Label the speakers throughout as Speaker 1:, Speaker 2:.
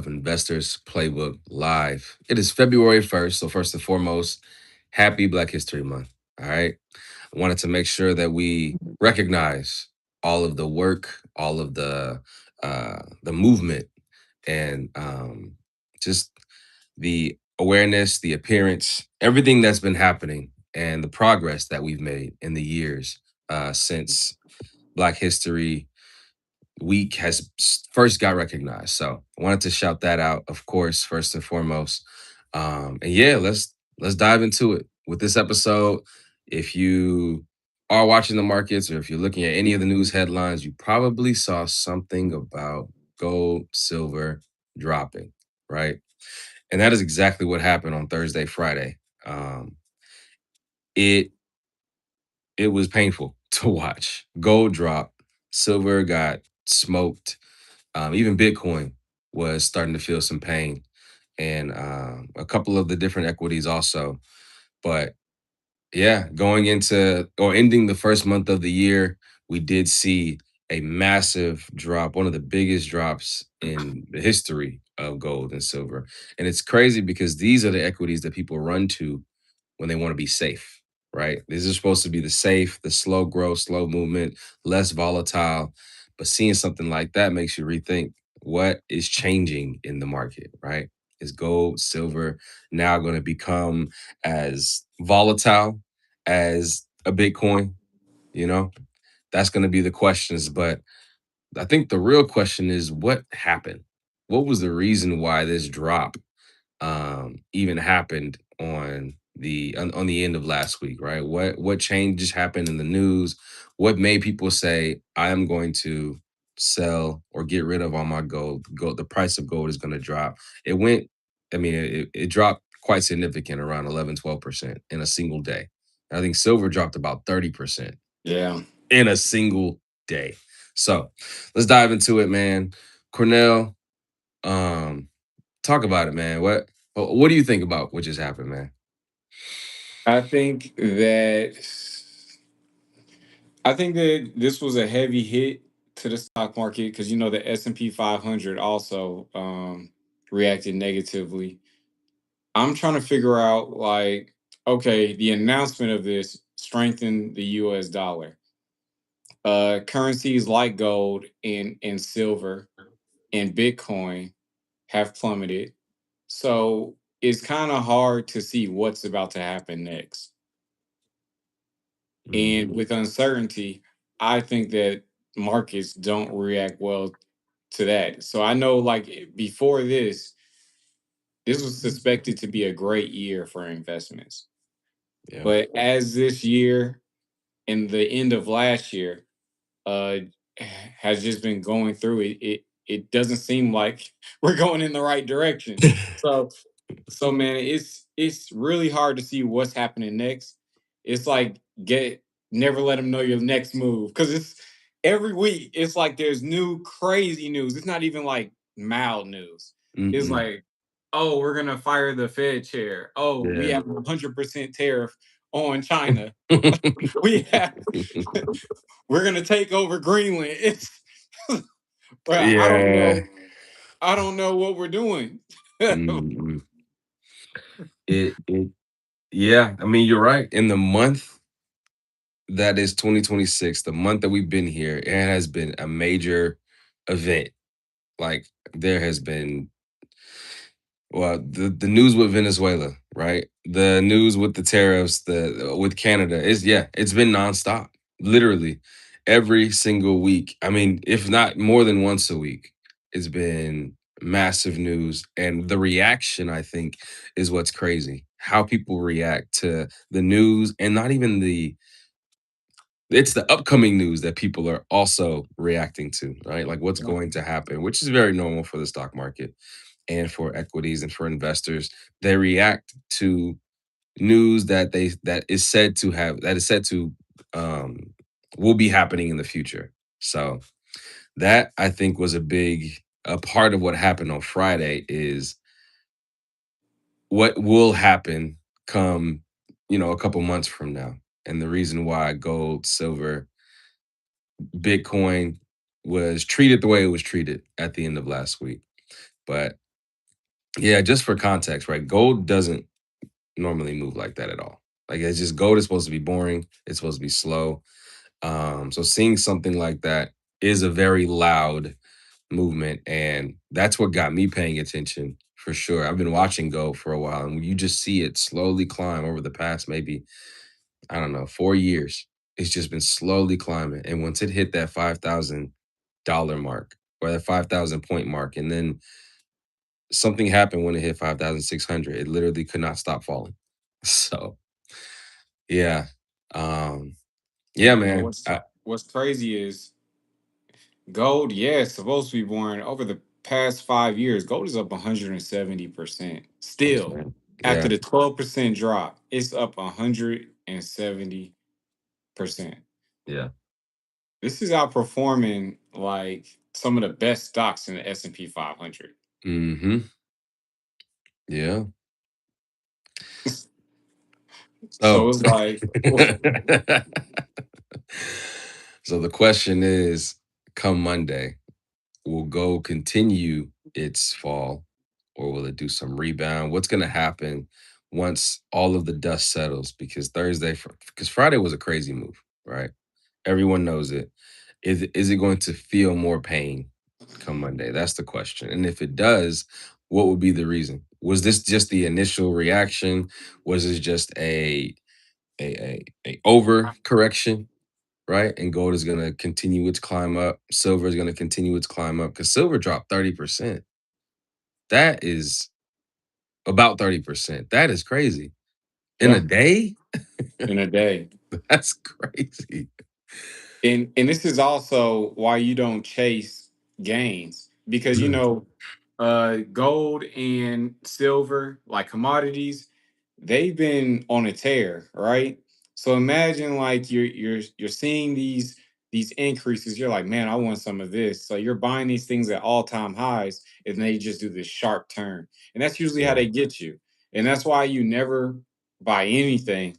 Speaker 1: of Investors Playbook Live. It is February 1st, so first and foremost, happy Black History Month. All right. I wanted to make sure that we recognize all of the work, all of the movement, and just the awareness, the appearance, everything that's been happening, and the progress that we've made in the years since Black History Week has first got recognized. So I wanted to shout that out, of course, first and foremost. And yeah, let's dive into it with this episode. If you are watching the markets or if you're looking at any of the news headlines, you probably saw something about gold, silver dropping, right? And that is exactly what happened on Thursday, Friday. Um, it it was painful to watch. Gold dropped, silver got smoked. Even Bitcoin was starting to feel some pain, and a couple of the different equities also. But yeah, going into or ending the first month of the year, we did see a massive drop, one of the biggest drops in the history of gold and silver. And it's crazy because these are the equities that people run to when they want to be safe, right? These are supposed to be the safe, the slow growth, slow movement, less volatile. But seeing something like that makes you rethink what is changing in the market, right? Is gold, silver now going to become as volatile as a Bitcoin? You know, that's going to be the questions. But I think the real question is what happened? What was the reason why this drop even happened on the end of last week, right? What changes happened in the news? What made people say I am going to sell or get rid of all my gold? Gold, the price of gold is going to drop. It went, I mean, it dropped quite significant, around 11, 12% in a single day. I think silver dropped about 30%
Speaker 2: Yeah.
Speaker 1: in a single day. So let's dive into it, man. Cornell, um, talk about it, man. What do you think about what just happened, man?
Speaker 2: I think that I think that this was a heavy hit to the stock market because the S&P 500 also reacted negatively. I'm trying to figure out like, okay, the announcement of this strengthened the US dollar. Currencies like gold and silver and Bitcoin have plummeted. So it's kind of hard to see what's about to happen next. And
Speaker 1: Mhm.
Speaker 2: with uncertainty, I think that markets don't react well to that. So I know before this was suspected to be a great year for investments.
Speaker 1: Yeah.
Speaker 2: But as this year and the end of last year uh has just been going through it doesn't seem like we're going in the right direction. So man, it's really hard to see what's happening next. It's like get never let them know your next move because it's every week. It's like there's new crazy news. It's not even like mild news. It's
Speaker 1: Mm-mm.
Speaker 2: like, oh, we're gonna fire the Fed chair. Oh, we
Speaker 1: Yeah.
Speaker 2: have 100% tariff on China. We have we're gonna take over Greenland. It's well, I don't
Speaker 1: Yeah.
Speaker 2: know. I don't know what we're doing.
Speaker 1: Mhm. It yeah, I mean, you're right. In the month that is 2026, the month that we've been here, it has been a major event. Like there has been well, the news with Venezuela, right? The news with the tariffs, the with Canada is yeah, it's been nonstop. Literally every single week. I mean, if not more than once a week, it's been massive news. And the reaction, I think, is what's crazy. How people react to the news and not even the it's the upcoming news that people are also reacting to, right? Like what's going to happen, which is very normal for the stock market and for equities and for investors. They react to news that is said to um will be happening in the future. So that I think was a part of what happened on Friday is what will happen come, a couple months from now. And the reason why gold, silver, Bitcoin was treated the way it was treated at the end of last week. But Yeah, just for context, right? Gold doesn't normally move like that at all. Like it's just gold is supposed to be boring. It's supposed to be slow. So seeing something like that is a very loud movement, and that's what got me paying attention for sure. I've been watching gold for a while, and you just see it slowly climb over the past maybe I don't know 4 years. It's just been slowly climbing, and once it hit that $5,000 mark or that 5,000 point mark, and then something happened when it hit 5,600. It literally could not stop falling. So yeah, um, yeah,
Speaker 2: And
Speaker 1: man.
Speaker 2: what's crazy is gold, yeah, it's supposed to be born over the past 5 years. Gold is up 170%.
Speaker 1: I'm
Speaker 2: Still,
Speaker 1: saying,
Speaker 2: after
Speaker 1: yeah,
Speaker 2: the 12% drop, it's up 170%.
Speaker 1: yeah,
Speaker 2: This is outperforming like some of the best stocks in the S&P 500.
Speaker 1: hmm, yeah.
Speaker 2: So
Speaker 1: So,
Speaker 2: it's like,
Speaker 1: so the question is, come Monday, will gold continue its fall, or will it do some rebound? What's going to happen once all of the dust settles? Because because Friday was a crazy move, right? Everyone knows it. Is it going to feel more pain come Monday? That's the question. And if it does, what would be the reason? Was this just the initial reaction? Was this just a over correction, right? And gold is going to continue its climb up. Silver is going to continue its climb up because silver dropped 30%. That is about 30%. That is crazy in a
Speaker 2: yeah,
Speaker 1: day.
Speaker 2: in a day.
Speaker 1: That's crazy.
Speaker 2: And this is also why you don't chase gains because
Speaker 1: Mm,
Speaker 2: gold and silver like commodities, they've been on a tear, right? So imagine like you're seeing these increases. You're like, man, I want some of this. So you're buying these things at all-time highs, and they just do this sharp turn. And that's usually how
Speaker 1: yeah,
Speaker 2: they get you. And that's why you never buy anything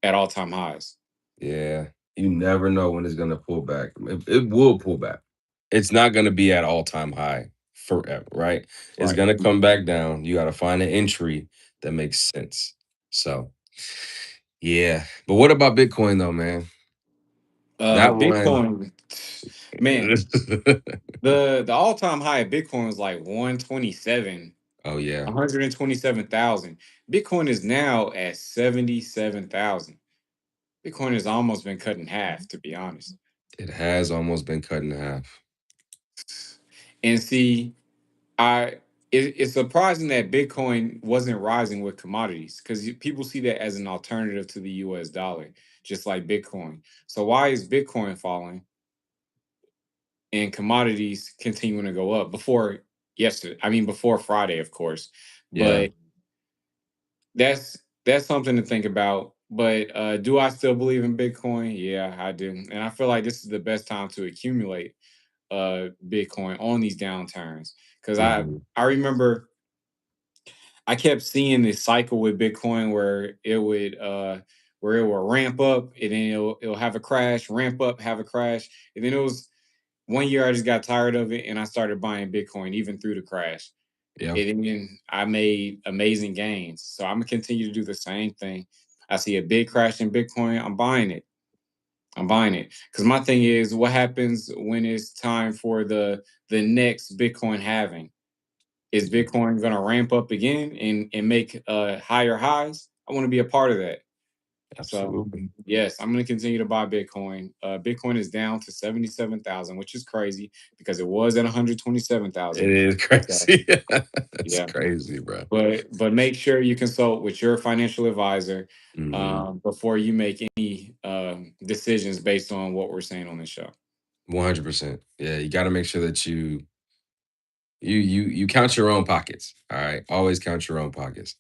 Speaker 2: at all-time highs.
Speaker 1: yeah. You never know when it's going to pull back. It will pull back. It's not going to be at all time high forever, right? It's
Speaker 2: Right.
Speaker 1: going to come back down. You got to find an entry that makes sense. So, yeah. But what about Bitcoin though, man? That one.
Speaker 2: Bitcoin, man, the all-time high of Bitcoin was like 127,
Speaker 1: Oh yeah,
Speaker 2: 127,000. Bitcoin is now at 77,000. Bitcoin has almost been cut in half, to be honest.
Speaker 1: it has almost been cut in half.
Speaker 2: And see, I it's surprising that Bitcoin wasn't rising with commodities because people see that as an alternative to the US dollar, just like Bitcoin. So why is Bitcoin falling and commodities continuing to go up before yesterday? I mean, before Friday, of course.
Speaker 1: Yeah.
Speaker 2: But that's something to think about. But do I still believe in Bitcoin? Yeah, I do. And I feel like this is the best time to accumulate Bitcoin on these downturns. Because
Speaker 1: Hmm.
Speaker 2: I remember I kept seeing this cycle with Bitcoin where it will ramp up and then it'll have a crash, ramp up, have a crash. And then it was one year I just got tired of it and I started buying Bitcoin even through the crash.
Speaker 1: Yeah.
Speaker 2: And then I made amazing gains. So I'm gonna continue to do the same thing. I see a big crash in Bitcoin, I'm buying it. I'm buying it. Because my thing is what happens when it's time for the next Bitcoin halving? Is Bitcoin gonna ramp up again and make higher highs? I want to be a part of that. So
Speaker 1: Absolutely.
Speaker 2: yes, I'm going to continue to buy Bitcoin. Bitcoin is down to 77,000, which is crazy because it was at
Speaker 1: It
Speaker 2: 127,000.
Speaker 1: is
Speaker 2: So
Speaker 1: crazy. It's
Speaker 2: yeah,
Speaker 1: crazy, bro.
Speaker 2: but make sure you consult with your financial advisor
Speaker 1: Hmm.
Speaker 2: before you make any decisions based on what we're saying on this show.
Speaker 1: 100%. Yeah, you got to make sure that you count your own pockets. All right, always count your own pockets.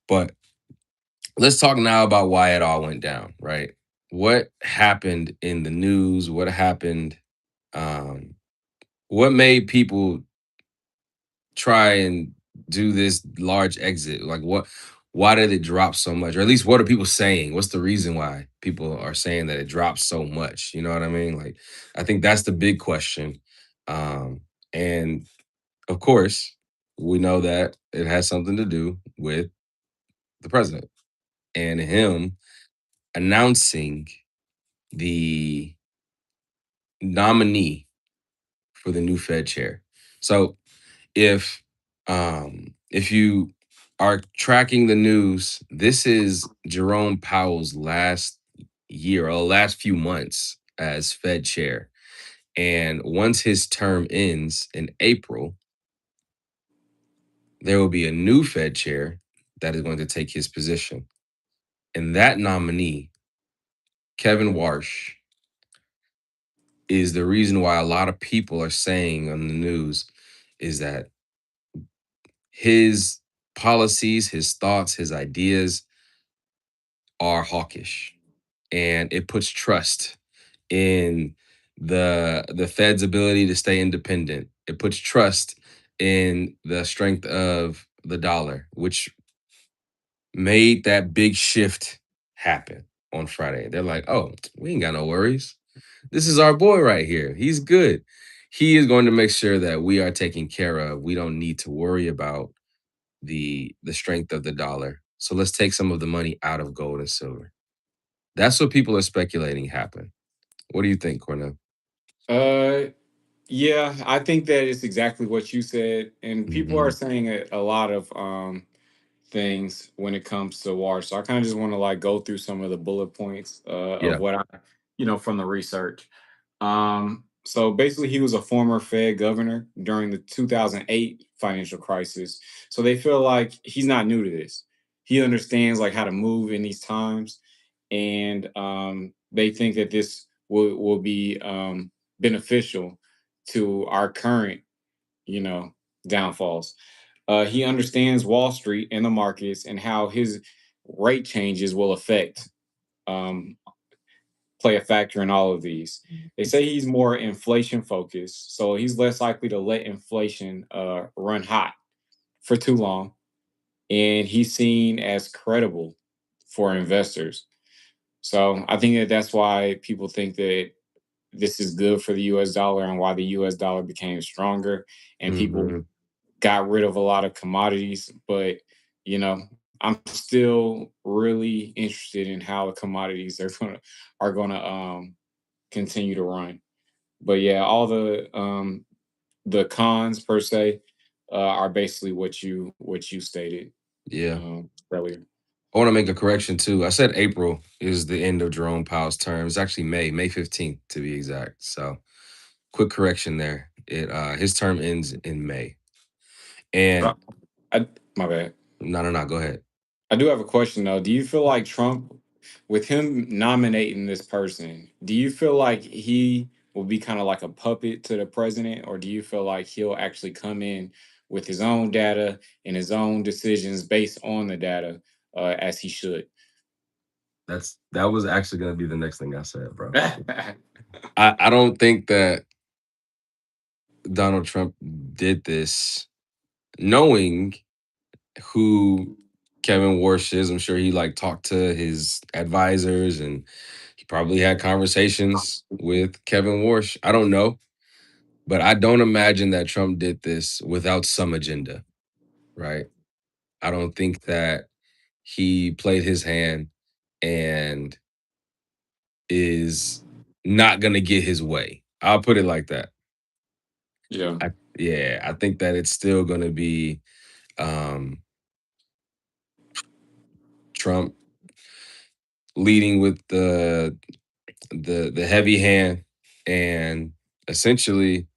Speaker 1: But let's talk now about why it all went down. Right, what happened in the news? What happened? Um, what made people try and do this large exit? Like what? Why did it drop so much? Or at least what are people saying? What's the reason why people are saying that it dropped so much? You know what I mean? Like I think that's the big question. Um, and of course. We know that it has something to do with the president and him announcing the nominee for the new Fed chair. So if if you are tracking the news, this is Jerome Powell's last year or last few months as Fed chair. And once his term ends in April, there will be a new Fed chair that is going to take his position. And that nominee, Kevin Warsh, is the reason why a lot of people are saying on the news is that his policies, his thoughts, his ideas are hawkish, and it puts trust in the Fed's ability to stay independent. It puts trust in the strength of the dollar, which made that big shift happen on Friday. They're like, "Oh, we ain't got no worries. This is our boy right here. He's good. He is going to make sure that we are taken care of. We don't need to worry about the strength of the dollar. So let's take some of the money out of gold and silver." That's what people are speculating happened. What do you think, Cornell?
Speaker 2: Uh, yeah, I think that it's exactly what you said, and people are
Speaker 1: Hmm.
Speaker 2: saying a lot of things when it comes to water. So I kind of just want to like go through some of the bullet points of
Speaker 1: Yeah.
Speaker 2: what I, from the research. So basically, he was a former Fed governor during the 2008 financial crisis. So they feel like he's not new to this. He understands like how to move in these times, and they think that this will be beneficial to our current, you know, downfalls. He understands Wall Street and the markets and how his rate changes will affect um, play a factor in all of these. They say he's more inflation focused, so he's less likely to let inflation run hot for too long, and he's seen as credible for investors. So I think that that's why people think that this is good for the U.S. dollar and why the U.S. dollar became stronger, and people
Speaker 1: Hmm.
Speaker 2: got rid of a lot of commodities. But you know, I'm still really interested in how the commodities are gonna continue to run. But yeah, all the cons per se are basically what you stated
Speaker 1: Yeah.
Speaker 2: earlier.
Speaker 1: I want to make a correction too. I said April is the end of Jerome Powell's term. It's actually May 15th to be exact. So quick correction there. It his term ends in May.
Speaker 2: Uh,
Speaker 1: And
Speaker 2: my bad.
Speaker 1: no, go ahead.
Speaker 2: I do have a question though. Do you feel like Trump, with him nominating this person, do you feel like he will be kind of like a puppet to the president, or do you feel like he'll actually come in with his own data and his own decisions based on the data as he should?
Speaker 1: That was actually gonna be the next thing I said, bro. I don't think that Donald Trump did this knowing who Kevin Warsh is. I'm sure he like talked to his advisors and he probably had conversations with Kevin Warsh. I don't know, but I don't imagine that Trump did this without some agenda, right? I don't think that he played his hand and is not going to get his way. I'll put it like that.
Speaker 2: Yeah.
Speaker 1: I, yeah, I think that it's still going to be um, Trump leading with the heavy hand and essentially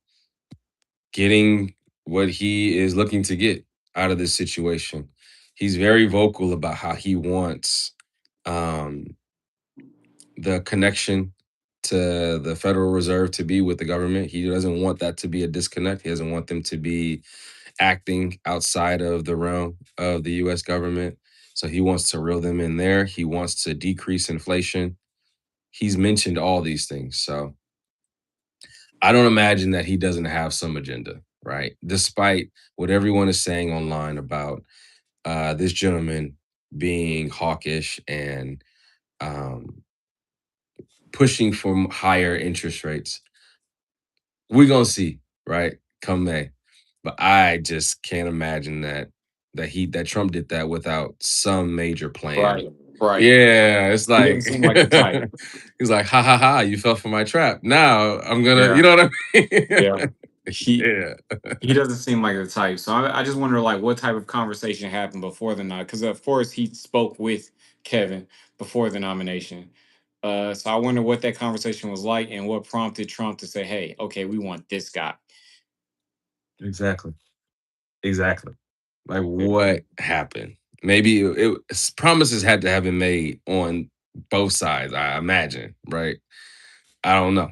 Speaker 1: getting what he is looking to get out of this situation. He's very vocal about how he wants um, the connection to the Federal Reserve to be with the government. He doesn't want that to be a disconnect. He doesn't want them to be acting outside of the realm of the US government. So he wants to reel them in there. He wants to decrease inflation. He's mentioned all these things. So I don't imagine that he doesn't have some agenda, right? Despite what everyone is saying online about this gentleman being hawkish and um, pushing for higher interest rates. We're gonna see, right? Come May. but I just can't imagine that Trump did that without some major plan.
Speaker 2: Right, right.
Speaker 1: Yeah, it's
Speaker 2: He doesn't
Speaker 1: like
Speaker 2: seem like the type.
Speaker 1: he's like, ha ha ha, you fell for my trap. Now I'm gonna, you
Speaker 2: Yeah,
Speaker 1: know what I
Speaker 2: yeah.
Speaker 1: mean?
Speaker 2: He
Speaker 1: Yeah,
Speaker 2: he doesn't seem like the type. So I just wonder like what type of conversation happened before the night because of course he spoke with Kevin before the nomination. So I wonder what that conversation was like and what prompted Trump to say, "Hey, okay, we want this guy."
Speaker 1: exactly, exactly. Like
Speaker 2: Yeah.
Speaker 1: what happened? Maybe promises had to have been made on both sides. I imagine, right? I don't know,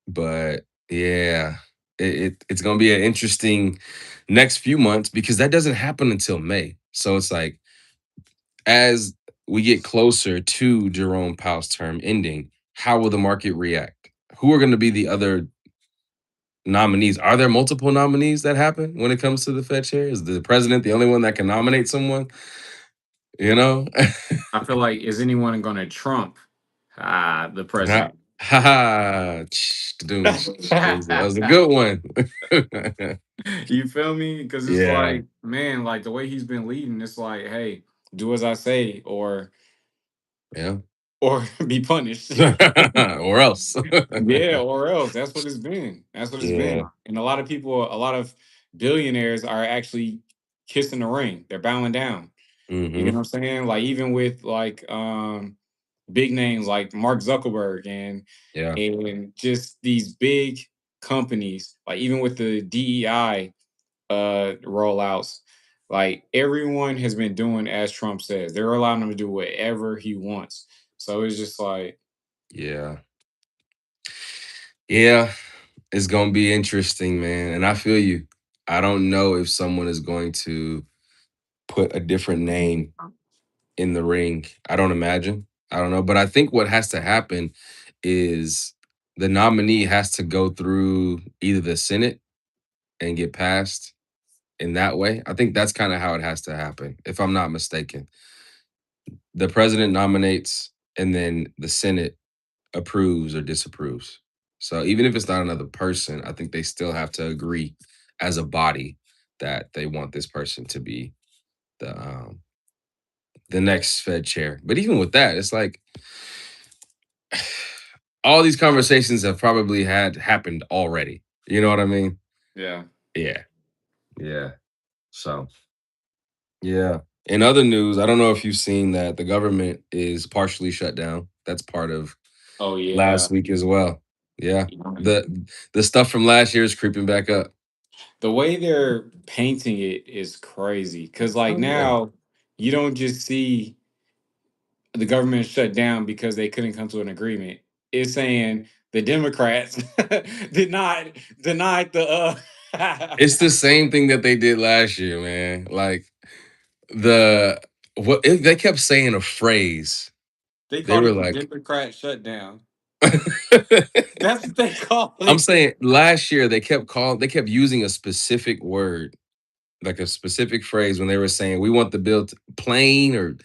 Speaker 1: but yeah, it's gonna be an interesting next few months because that doesn't happen until May. So it's like as we get closer to Jerome Powell's term ending, how will the market react? Who are going to be the other nominees? Are there multiple nominees that happen when it comes to the Fed chair? Is the president the only one that can nominate someone? You know?
Speaker 2: I feel like is anyone going to trump the
Speaker 1: Ha
Speaker 2: president?
Speaker 1: ha. That was a good one.
Speaker 2: You feel me? Because it's
Speaker 1: Yeah.
Speaker 2: like, man, like the way he's been leading, it's like, hey, do as I say,
Speaker 1: Yeah.
Speaker 2: or be punished.
Speaker 1: Or else.
Speaker 2: Yeah, or else. That's what it's been. That's what it's
Speaker 1: Yeah.
Speaker 2: been. And a lot of people, a lot of billionaires are actually kissing the ring. They're bowing down. You know
Speaker 1: Hmm.
Speaker 2: what I'm saying? Like even with like big names like Mark Zuckerberg
Speaker 1: Yeah.
Speaker 2: and just these big companies, like even with the DEI rollouts, like everyone has been doing as Trump says. They're allowing him to do whatever he wants. So it's just like,
Speaker 1: Yeah. Yeah. It's gonna be interesting, man. And I feel you. I don't know if someone is going to put a different name in the ring. I don't imagine. I don't know. But I think what has to happen is the nominee has to go through either the Senate and get passed in that way. I think that's kind of how it has to happen, if I'm not mistaken. The president nominates and then the Senate approves or disapproves. So even if it's not another person, I think they still have to agree as a body that they want this person to be the next Fed chair. But even with that, it's like all these conversations have probably had happened already. You know what I mean?
Speaker 2: yeah.
Speaker 1: Yeah. Yeah. So yeah. In other news, I don't know if you've seen that the government is partially shut down. That's part of
Speaker 2: Oh yeah.
Speaker 1: last week as well. Yeah. The stuff from last year is creeping back up.
Speaker 2: The way they're painting it is crazy. Cause like
Speaker 1: Oh yeah.
Speaker 2: now you don't just see the government shut down because they couldn't come to an agreement. It's saying the Democrats denied the
Speaker 1: It's the same thing that they did last year, man. Like the they kept saying a phrase.
Speaker 2: they
Speaker 1: They
Speaker 2: called
Speaker 1: were
Speaker 2: it the
Speaker 1: like
Speaker 2: Democrat shutdown. That's what they call
Speaker 1: I'm
Speaker 2: it.
Speaker 1: saying last year they kept using a specific word, like a specific phrase when they were saying we want the bill plain or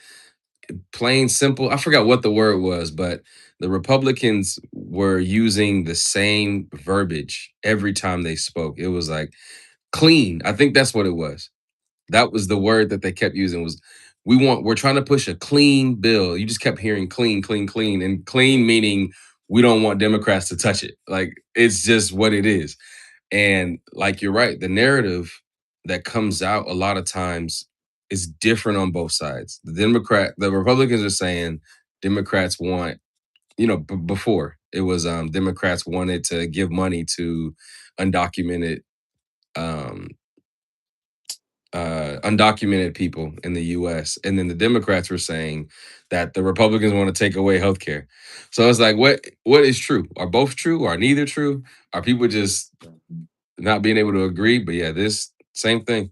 Speaker 1: plain simple. I forgot what the word was, but the Republicans were using the same verbiage every time they spoke. It was like clean. I think that's what it was. That was the word that they kept using was we're trying to push a clean bill. You just kept hearing clean, clean, clean, and clean meaning we don't want Democrats to touch it. Like it's just what it is. And like you're right, the narrative that comes out a lot of times is different on both sides. The Republicans are saying Democrats want, before it was Democrats wanted to give money to undocumented um undocumented people in the US. And then the Democrats were saying that the Republicans want to take away healthcare. So it's like what is true? Are both true? Are neither true? Are people just not being able to agree? But yeah, this same thing.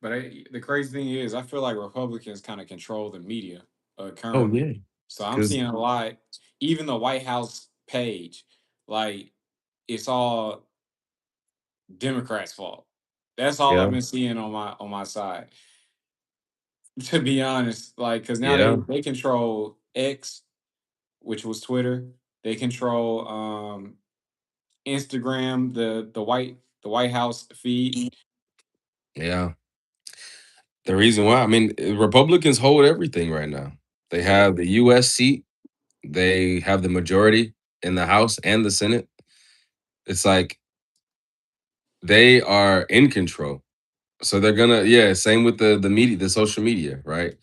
Speaker 2: But the crazy thing is, I feel like Republicans kind of control the media
Speaker 1: Oh
Speaker 2: currently.
Speaker 1: yeah.
Speaker 2: So I'm
Speaker 1: Cause
Speaker 2: seeing a lot, even the White House page, like it's all Democrats' fault. That's all I've
Speaker 1: yeah,
Speaker 2: been seeing on my side. To be honest, like because now
Speaker 1: yeah,
Speaker 2: they control X, which was Twitter. They control Instagram, the white the White House feed.
Speaker 1: Yeah. The reason why, I mean, Republicans hold everything right now. They have
Speaker 2: Exactly.
Speaker 1: the US seat, they have the majority in the House and the Senate. It's like they are in control. So they're gonna, yeah, same with the media, the social media, right?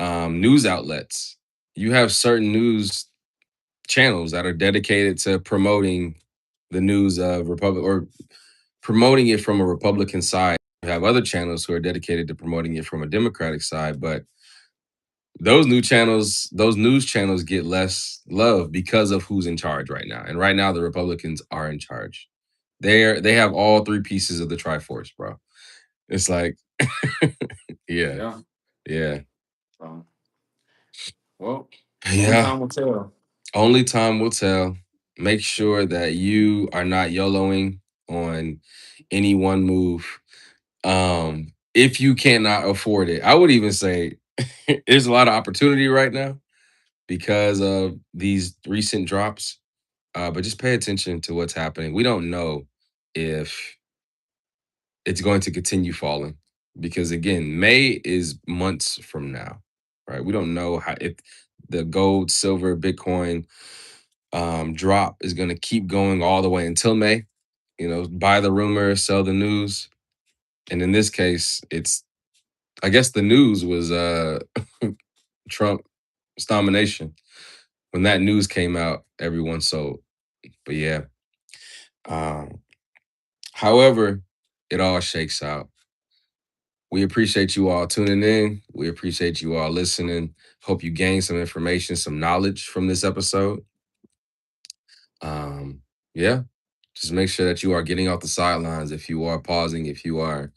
Speaker 1: News outlets. You have certain news channels that are dedicated to promoting the news of Republic or promoting it from a Republican side. You have other channels who are dedicated to promoting it from a Democratic side, but those news channels get less love because of who's in charge right now. And right now the Republicans are in charge. They have all three pieces of the Triforce, bro. It's like yeah,
Speaker 2: Yeah.
Speaker 1: yeah.
Speaker 2: So, well, only
Speaker 1: Yeah.
Speaker 2: time will tell.
Speaker 1: Only time will tell. Make sure that you are not YOLOing on any one move. If you cannot afford it, I would even say there's a lot of opportunity right now because of these recent drops. But just pay attention to what's happening. We don't know if it's going to continue falling because again, May is months from now, right? We don't know how if the gold, silver, Bitcoin drop is going to keep going all the way until May. You know, buy the rumor, sell the news, and in this case, it's I guess the news was Trump's nomination. When that news came out, everyone sold. But yeah, um, however, it all shakes out. We appreciate you all tuning in. We appreciate you all listening. Hope you gained some information, some knowledge from this episode. Um, yeah, just make sure that you are getting off the sidelines. If you are pausing, if you are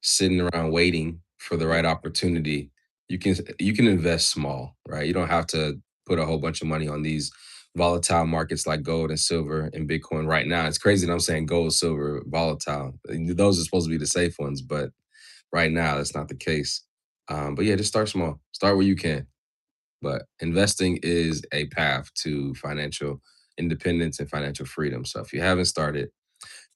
Speaker 1: sitting around waiting for the right opportunity, you can invest small, right? You don't have to put a whole bunch of money on these volatile markets like gold and silver and Bitcoin right now. It's crazy that I'm saying gold, silver, volatile. Those are supposed to be the safe ones, but right now that's not the case. But yeah, just start small. Start where you can. But investing is a path to financial independence and financial freedom. So if you haven't started,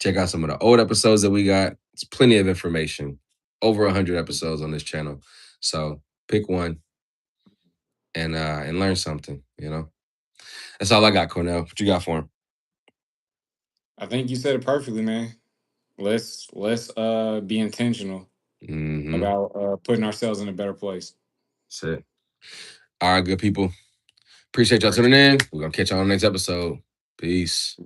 Speaker 1: check out some of the old episodes that we got. It's plenty of information. Over 100 episodes on this channel. So pick one and learn something, you know. That's all I got, Cornell. What you got for him?
Speaker 2: I think you said it perfectly, man. Let's be intentional
Speaker 1: Mm-hmm.
Speaker 2: about putting ourselves in a better place.
Speaker 1: That's it. All right, good people. Appreciate y'all
Speaker 2: All right.
Speaker 1: tuning in. We're gonna catch y'all on the next episode. Peace.